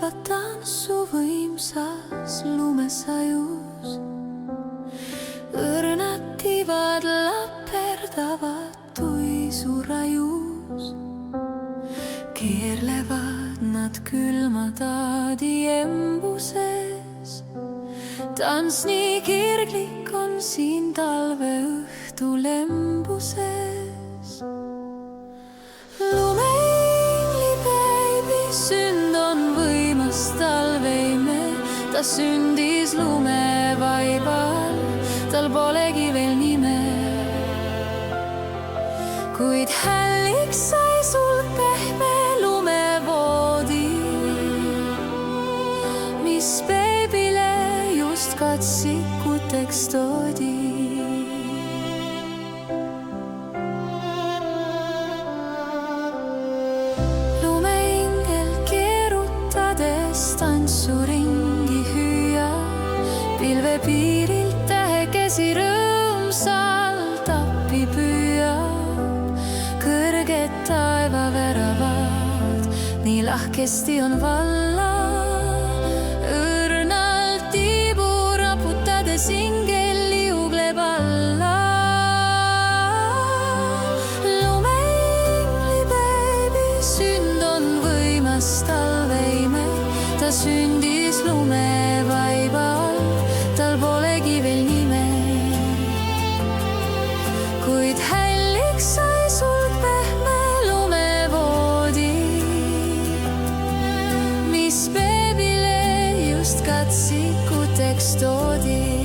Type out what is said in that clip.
elavad tantsu võimsas lumesajus. Õrnad tivad laperdavad tuisurajus. Keerlevad nad külma taadi embuses. Tants nii kirglik on siin talveõhtul embuses. Lumeingli beebi sünd on võimas talveime. Ta sündis lumevaibal, tal polegi veel nime. Kuid hälliks sai sul pehme lumevoodi, mis beebile just katsikuteks toodi. Lumeingel keerutades tantsuringi hüüab, pilvepiirilt tähekesi rõõmsalt appi püüab. Kõrged taevaväravad nii lahkesti on valla. Õrnalt tiibu raputades ingel liugleb alla. Lumeingli beebi sünd on võimas talveime. Ta sündis lumevaibal, tal polegi veel nime. Kuid hälliks sai sul pehme lumevoodi, mis beebile just katsikuteks toodi.